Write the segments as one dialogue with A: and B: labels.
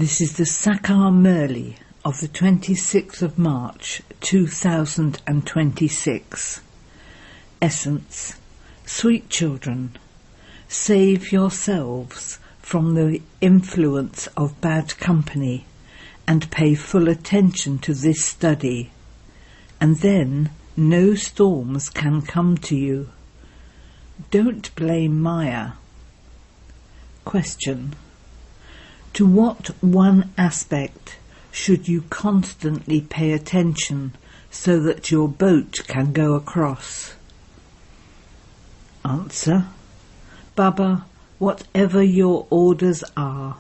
A: This is the Sakar Murli of the 26th of March 2026. Essence: Sweet children, save yourselves from the influence of bad company and pay full attention to this study, and then no storms can come to you. Don't blame Maya. Question: to what one aspect should you constantly pay attention so that your boat can go across? Answer: Baba, whatever your orders are.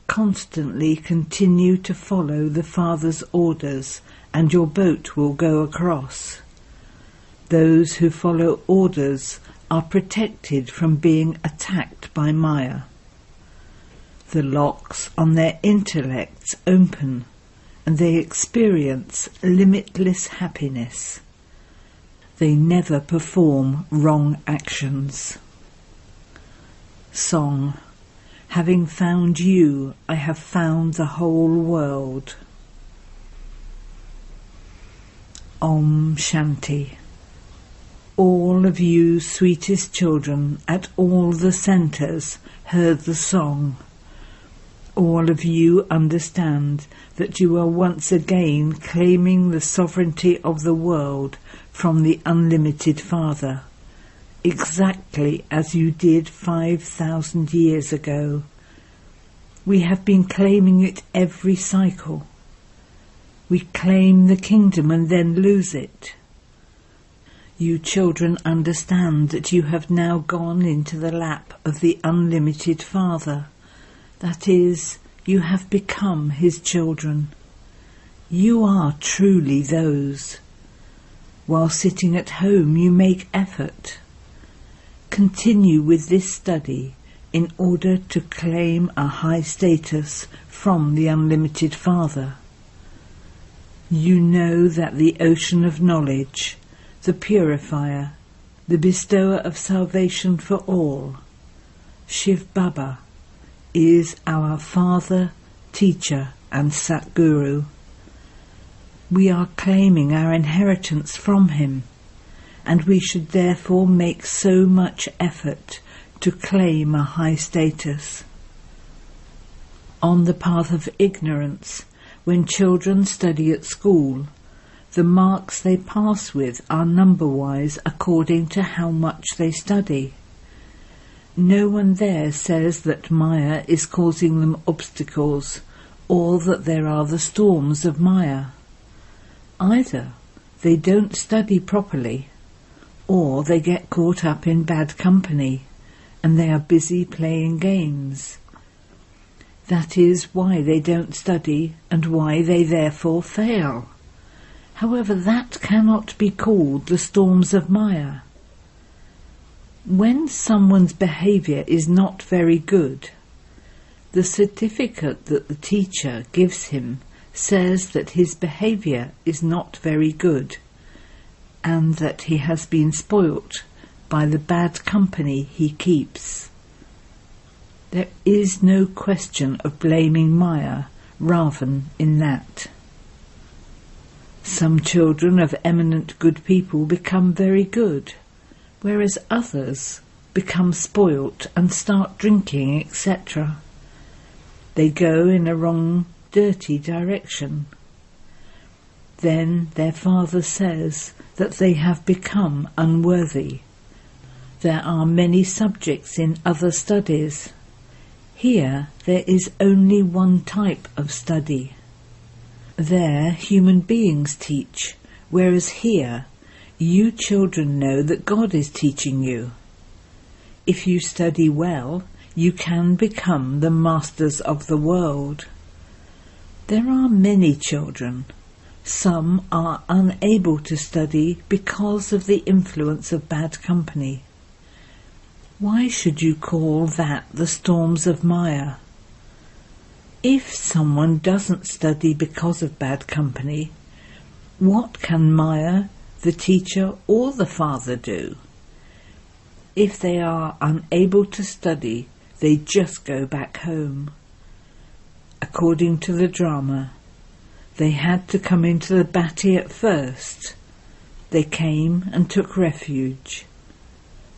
A: Constantly continue to follow the Father's orders and your boat will go across. Those who follow orders are protected from being attacked by Maya. The locks on their intellects open and they experience limitless happiness. They never perform wrong actions. Song: Having found you, I have found the whole world. Om Shanti. All of you sweetest children at all the centres heard the song. All of you understand that you are once again claiming the sovereignty of the world from the unlimited Father, exactly as you did 5,000 years ago. We have been claiming it every cycle. We claim the kingdom and then lose it. You children understand that you have now gone into the lap of the unlimited Father. That is, you have become his children. You are truly those. While sitting at home you make effort. Continue with this study in order to claim a high status from the unlimited Father. You know that the ocean of knowledge, the purifier, the bestower of salvation for all, Shiv Baba, is our Father, Teacher and Satguru. We are claiming our inheritance from him, and we should therefore make so much effort to claim a high status. On the path of ignorance, when children study at school, the marks they pass with are number-wise according to how much they study. No one there says that Maya is causing them obstacles, or that there are the storms of Maya. Either they don't study properly, or they get caught up in bad company, and they are busy playing games. That is why they don't study, and why they therefore fail. However, that cannot be called the storms of Maya. When someone's behaviour is not very good, the certificate that the teacher gives him says that his behaviour is not very good, and that he has been spoilt by the bad company he keeps. There is no question of blaming Maya, Ravan, in that. Some children of eminent good people become very good, whereas others become spoilt and start drinking, etc. They go in a wrong, dirty direction. Then their father says that they have become unworthy. There are many subjects in other studies. Here there is only one type of study. There human beings teach, whereas here you children know that God is teaching you. If you study well, you can become the masters of the world. There are many children. Some are unable to study because of the influence of bad company. Why should you call that the storms of Maya? If someone doesn't study because of bad company, what can Maya, the teacher or the Father do? If they are unable to study, they just go back home. According to the drama, they had to come into the bhatti at first. They came and took refuge.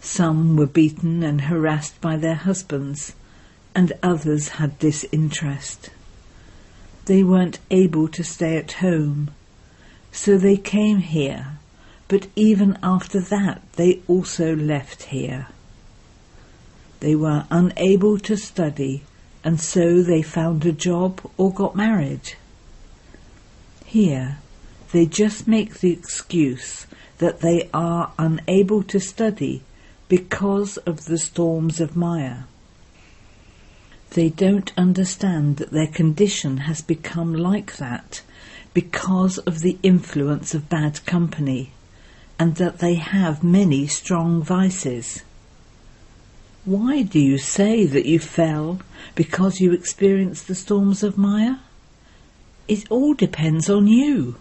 A: Some were beaten and harassed by their husbands, and others had disinterest. They weren't able to stay at home, so they came here, but even after that they also left here. They were unable to study, and so they found a job or got married. Here, they just make the excuse that they are unable to study because of the storms of Maya. They don't understand that their condition has become like that because of the influence of bad company, and that they have many strong vices. Why do you say that you fell because you experienced the storms of Maya? It all depends on you.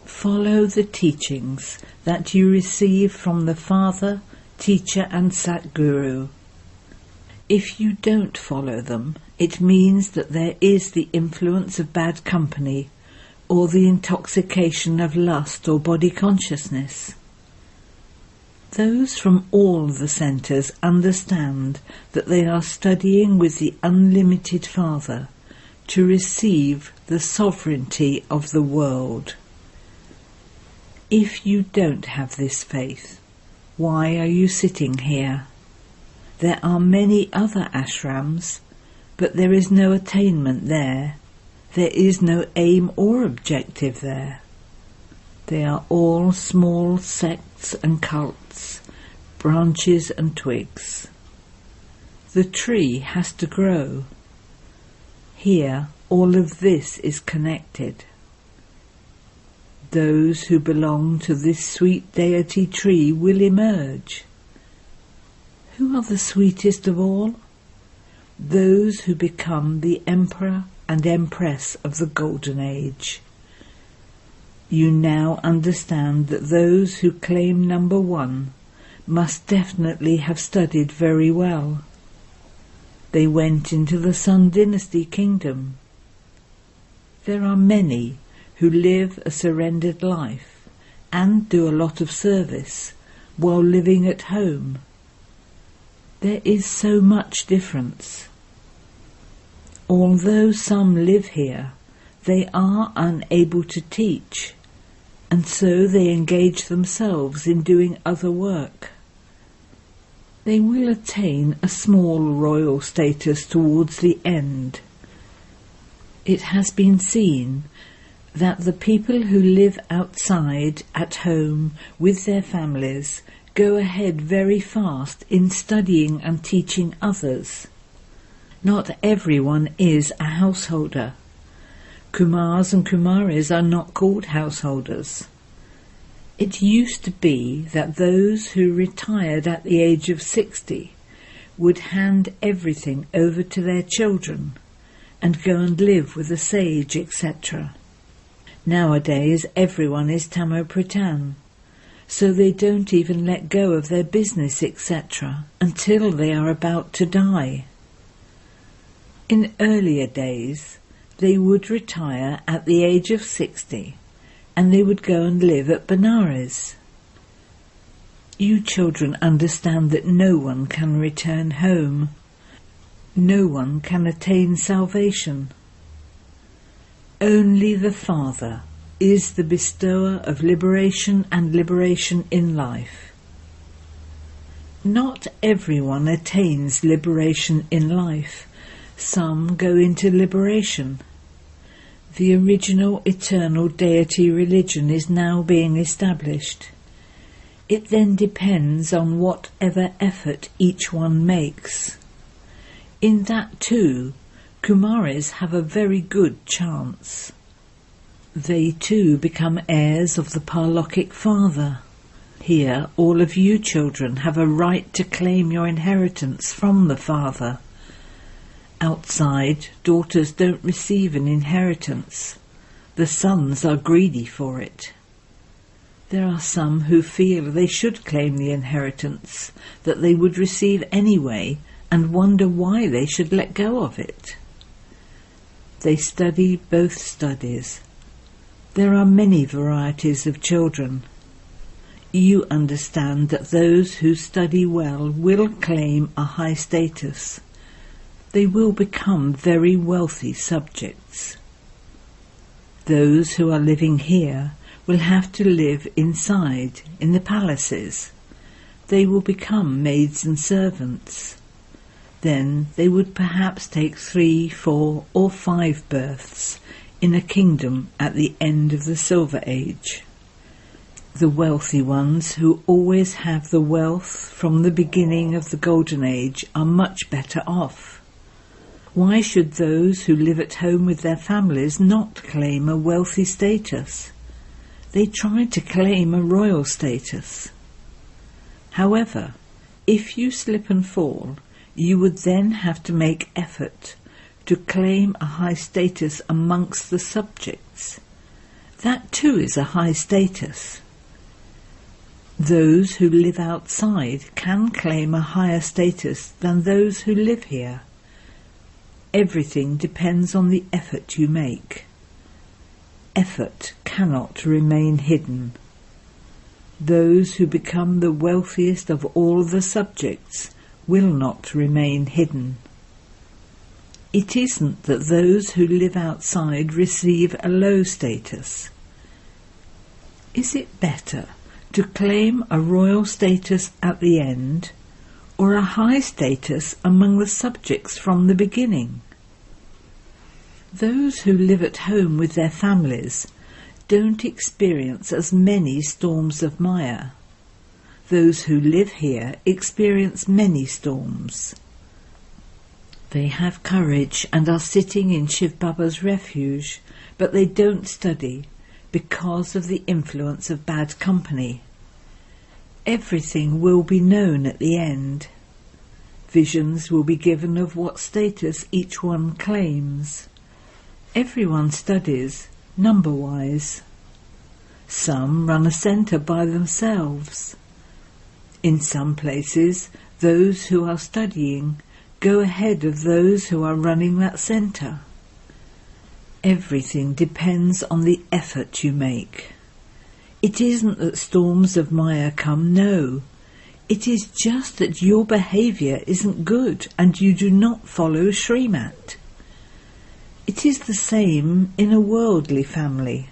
A: Follow the teachings that you receive from the Father, Teacher and Satguru. If you don't follow them, it means that there is the influence of bad company or the intoxication of lust or body consciousness. Those from all the centres understand that they are studying with the unlimited Father to receive the sovereignty of the world. If you don't have this faith, why are you sitting here? There are many other ashrams, but there is no attainment there. There is no aim or objective there. They are all small sects and cults, branches and twigs. The tree has to grow. Here, all of this is connected. Those who belong to this sweet deity tree will emerge. Who are the sweetest of all? Those who become the Emperor and Empress of the Golden Age. You now understand that those who claim number one must definitely have studied very well. They went into the Sun Dynasty kingdom. There are many who live a surrendered life and do a lot of service while living at home. There is so much difference. Although some live here, they are unable to teach, and so they engage themselves in doing other work. They will attain a small royal status towards the end. It has been seen that the people who live outside, at home, with their families, go ahead very fast in studying and teaching others. Not everyone is a householder. Kumars and Kumaris are not called householders. It used to be that those who retired at the age of 60 would hand everything over to their children and go and live with a sage, etc. Nowadays everyone is Tamo-Pradhan, so they don't even let go of their business, etc. until they are about to die. In earlier days, they would retire at the age of 60 and they would go and live at Benares. You children understand that no one can return home. No one can attain salvation. Only the Father is the bestower of liberation and liberation in life. Not everyone attains liberation in life. Some go into liberation. The original eternal deity religion is now being established. It then depends on whatever effort each one makes. In that too, Kumaris have a very good chance. They too become heirs of the Parlokic Father. Here all of you children have a right to claim your inheritance from the Father. Outside, daughters don't receive an inheritance. The sons are greedy for it. There are some who feel they should claim the inheritance that they would receive anyway and wonder why they should let go of it. They study both studies. There are many varieties of children. You understand that those who study well will claim a high status. They will become very wealthy subjects. Those who are living here will have to live inside, in the palaces. They will become maids and servants. Then they would perhaps take 3, 4, or 5 births in a kingdom at the end of the Silver Age. The wealthy ones who always have the wealth from the beginning of the Golden Age are much better off. Why should those who live at home with their families not claim a wealthy status? They try to claim a royal status. However, if you slip and fall, you would then have to make effort to claim a high status amongst the subjects. That too is a high status. Those who live outside can claim a higher status than those who live here. Everything depends on the effort you make. Effort cannot remain hidden. Those who become the wealthiest of all the subjects will not remain hidden. It isn't that those who live outside receive a low status. Is it better to claim a royal status at the end, or a high status among the subjects from the beginning? Those who live at home with their families don't experience as many storms of Maya. Those who live here experience many storms. They have courage and are sitting in Shiv Baba's refuge, but they don't study because of the influence of bad company. Everything will be known at the end. Visions will be given of what status each one claims. Everyone studies, number-wise. Some run a centre by themselves. In some places, those who are studying go ahead of those who are running that centre. Everything depends on the effort you make. It isn't that storms of Maya come, no. It is just that your behaviour isn't good and you do not follow Srimat. It is the same in a worldly family.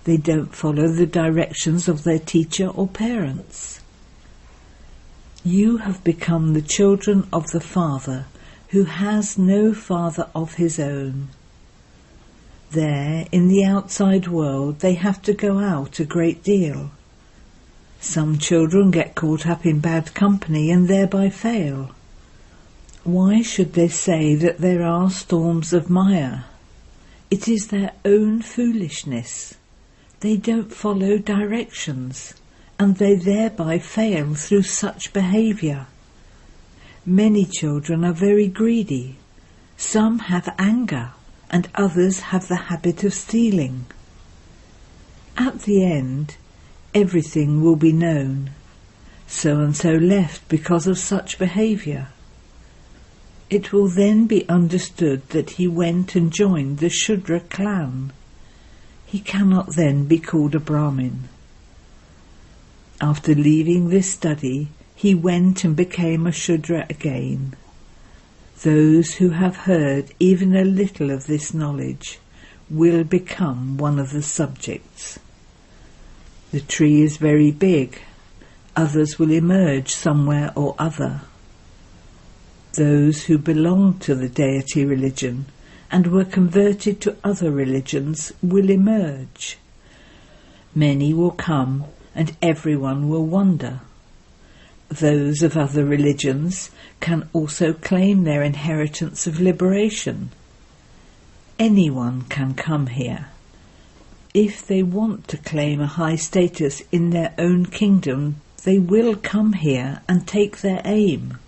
A: They don't follow the directions of their teacher or parents. You have become the children of the Father, who has no father of his own. There, in the outside world, they have to go out a great deal. Some children get caught up in bad company and thereby fail. Why should they say that there are storms of Maya? It is their own foolishness. They don't follow directions, and they thereby fail through such behaviour. Many children are very greedy. Some have anger, and others have the habit of stealing. At the end, everything will be known. So-and-so left because of such behaviour. It will then be understood that he went and joined the Shudra clan. He cannot then be called a Brahmin. After leaving this study, he went and became a Shudra again. Those who have heard even a little of this knowledge will become one of the subjects. The tree is very big. Others will emerge somewhere or other. Those who belong to the deity religion and were converted to other religions will emerge. Many will come and everyone will wonder. Those of other religions can also claim their inheritance of liberation. Anyone can come here. If they want to claim a high status in their own kingdom, they will come here and take their aim.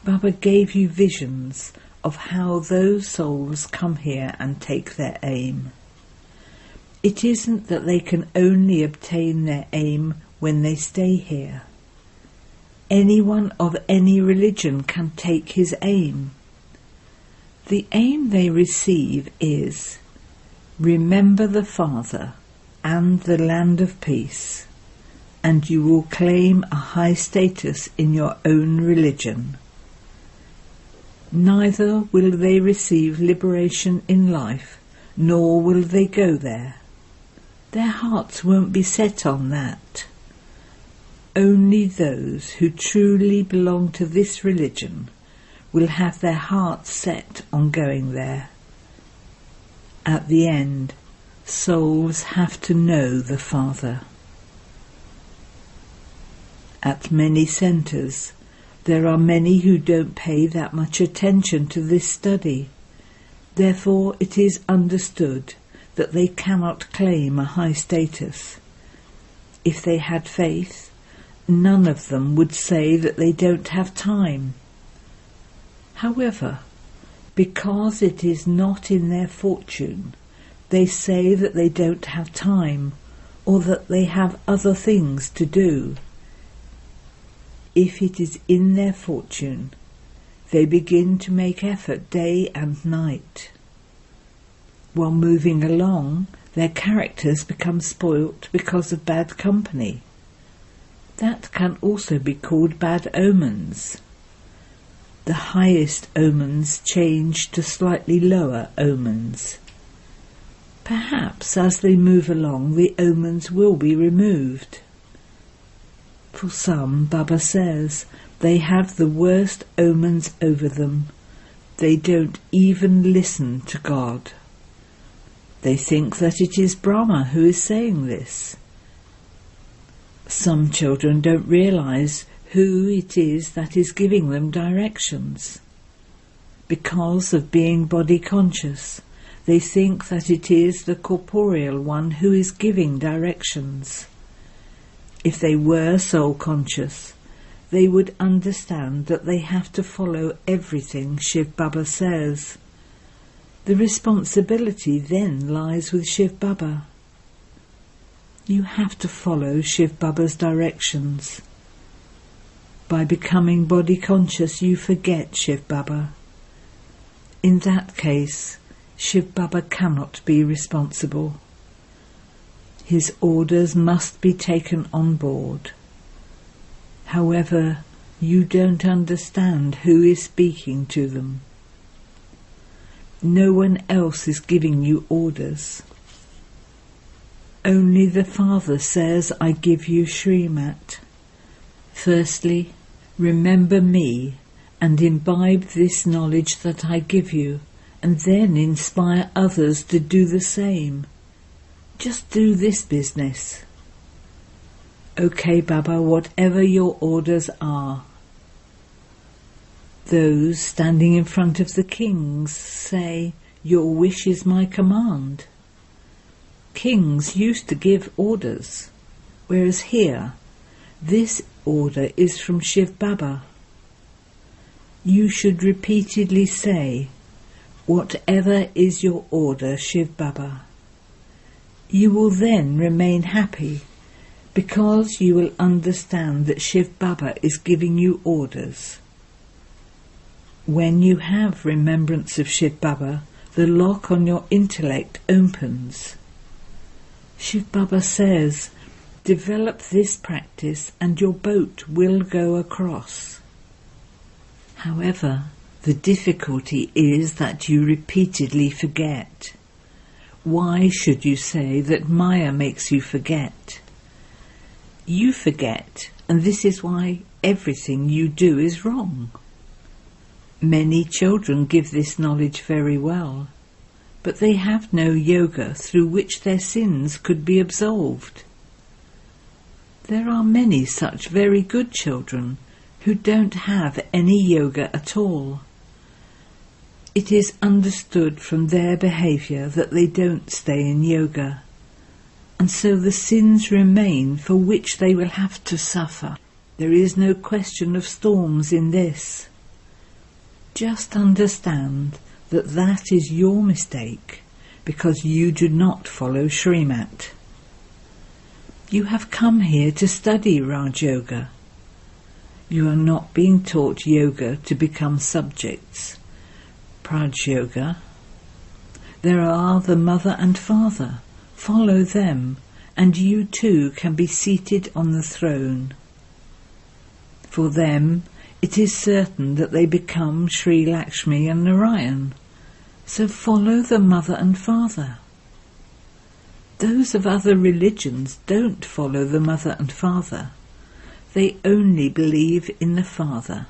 A: Baba gave you visions of how those souls come here and take their aim. It isn't that they can only obtain their aim when they stay here. Anyone of any religion can take his aim. The aim they receive is, remember the Father and the land of peace, and you will claim a high status in your own religion. Neither will they receive liberation in life, nor will they go there. Their hearts won't be set on that. Only those who truly belong to this religion will have their hearts set on going there. At the end, souls have to know the Father. At many centres, there are many who don't pay that much attention to this study. Therefore, it is understood that they cannot claim a high status. If they had faith, none of them would say that they don't have time. However, because it is not in their fortune, they say that they don't have time, or that they have other things to do. If it is in their fortune, they begin to make effort day and night. While moving along, their characters become spoilt because of bad company. That can also be called bad omens. The highest omens change to slightly lower omens. Perhaps as they move along, the omens will be removed. For some, Baba says, they have the worst omens over them. They don't even listen to God. They think that it is Brahma who is saying this. Some children don't realize who it is that is giving them directions. Because of being body conscious, they think that it is the corporeal one who is giving directions. If they were soul conscious, they would understand that they have to follow everything Shiv Baba says. The responsibility then lies with Shiv Baba. You have to follow Shiv Baba's directions. By becoming body conscious, you forget Shiv Baba. In that case, Shiv Baba cannot be responsible. His orders must be taken on board. However, you don't understand who is speaking to them. No one else is giving you orders. Only the Father says, I give you Srimat. Firstly, remember me and imbibe this knowledge that I give you, and then inspire others to do the same. Just do this business. Okay, Baba, whatever your orders are. Those standing in front of the kings say, your wish is my command. Kings used to give orders, whereas here, this order is from Shiv Baba. You should repeatedly say, whatever is your order, Shiv Baba. You will then remain happy, because you will understand that Shiv Baba is giving you orders. When you have remembrance of Shiv Baba, the lock on your intellect opens. Shiv Baba says, develop this practice and your boat will go across. However, the difficulty is that you repeatedly forget. Why should you say that Maya makes you forget? You forget, and this is why everything you do is wrong. Many children give this knowledge very well, but they have no yoga through which their sins could be absolved. There are many such very good children who don't have any yoga at all. It is understood from their behaviour that they don't stay in yoga, and so the sins remain for which they will have to suffer. There is no question of storms in this. Just understand that that is your mistake, because you do not follow Srimat. You have come here to study Raj Yoga. You are not being taught yoga to become subjects. Raj Yoga. There are the mother and father. Follow them, and you too can be seated on the throne. For them, it is certain that they become Sri Lakshmi and Narayan. So follow the mother and father. Those of other religions don't follow the mother and father. They only believe in the Father.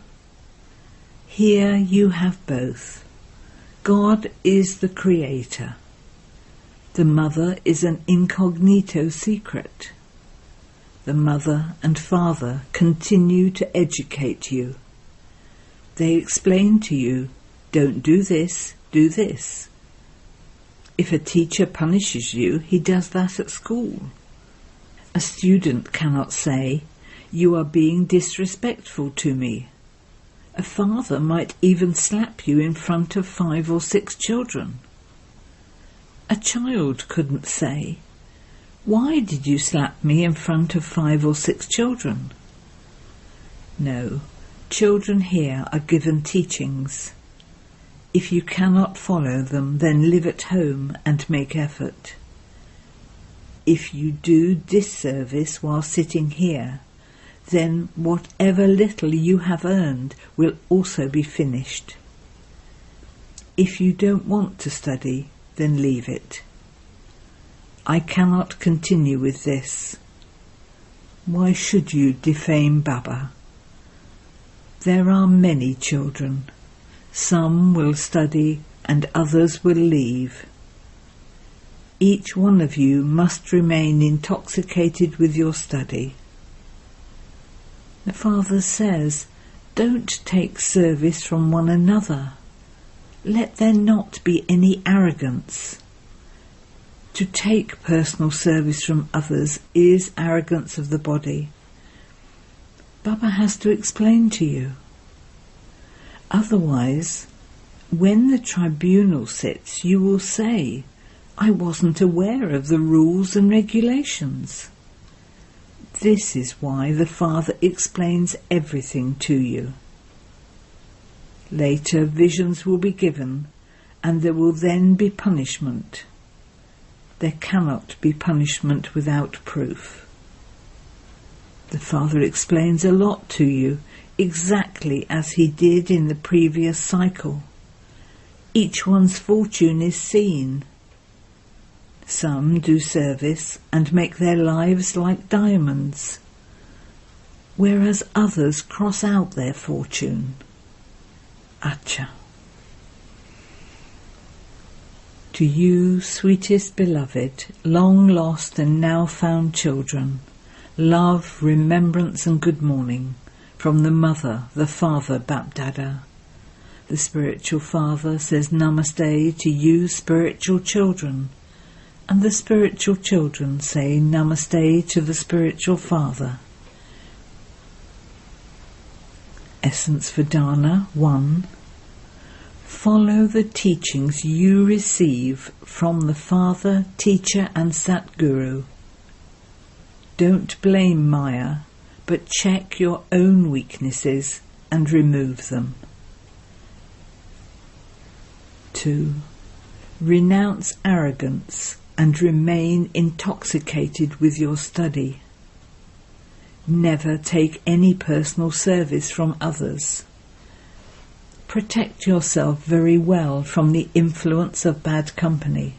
A: Here you have both. God is the Creator. The mother is an incognito secret. The mother and father continue to educate you. They explain to you, don't do this, do this. If a teacher punishes you, he does that at school. A student cannot say, you are being disrespectful to me. A father might even slap you in front of 5 or 6 children. A child couldn't say, why did you slap me in front of 5 or 6 children? No, children here are given teachings. If you cannot follow them, then live at home and make effort. If you do disservice while sitting here, then whatever little you have earned will also be finished. If you don't want to study, then leave it. I cannot continue with this. Why should you defame Baba? There are many children. Some will study and others will leave. Each one of you must remain intoxicated with your study. The Father says, don't take service from one another. Let there not be any arrogance. To take personal service from others is arrogance of the body. Baba has to explain to you. Otherwise, when the tribunal sits, you will say, I wasn't aware of the rules and regulations. This is why the Father explains everything to you. Later visions will be given, and there will then be punishment. There cannot be punishment without proof. The Father explains a lot to you, exactly as he did in the previous cycle. Each one's fortune is seen. Some do service and make their lives like diamonds, whereas others cross out their fortune. Acha. To you, sweetest beloved, long lost and now found children, love, remembrance and good morning from the Mother, the Father, Bapdada. The spiritual Father says Namaste to you, spiritual children, and the spiritual children say Namaste to the spiritual Father. Essence Vedana 1. Follow the teachings you receive from the Father, Teacher and Satguru. Don't blame Maya, but check your own weaknesses and remove them. 2. Renounce arrogance and remain intoxicated with your study. Never take any personal service from others. Protect yourself very well from the influence of bad company.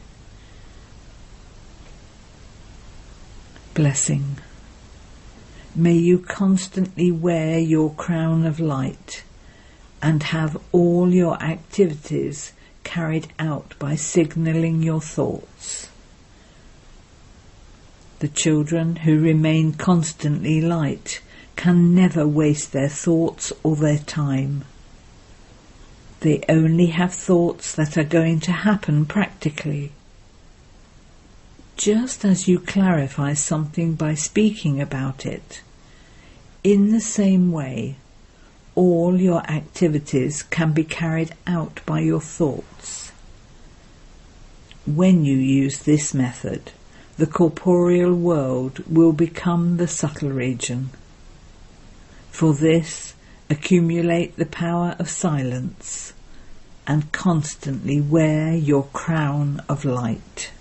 A: Blessing. May you constantly wear your crown of light and have all your activities carried out by signalling your thoughts. The children who remain constantly light can never waste their thoughts or their time. They only have thoughts that are going to happen practically. Just as you clarify something by speaking about it, in the same way, all your activities can be carried out by your thoughts. When you use this method, the corporeal world will become the subtle region. For this, accumulate the power of silence. and constantly wear your crown of light.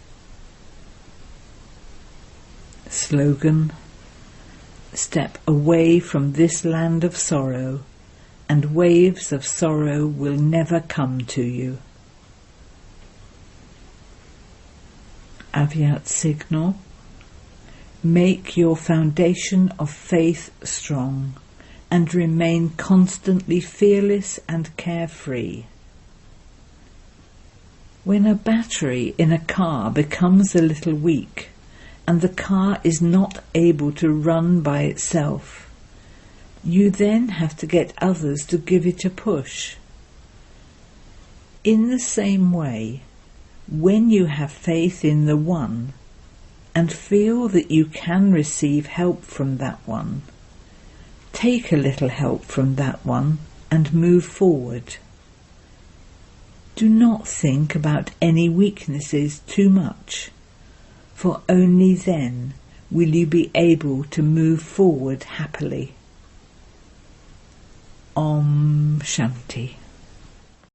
A: Slogan: step away from this land of sorrow, and waves of sorrow will never come to you. Caveat signal: make your foundation of faith strong, and remain constantly fearless and carefree. When a battery in a car becomes a little weak, and the car is not able to run by itself, you then have to get others to give it a push. In the same way, when you have faith in the one, and feel that you can receive help from that one, take a little help from that one and move forward. Do not think about any weaknesses too much, for only then will you be able to move forward happily. Om Shanti.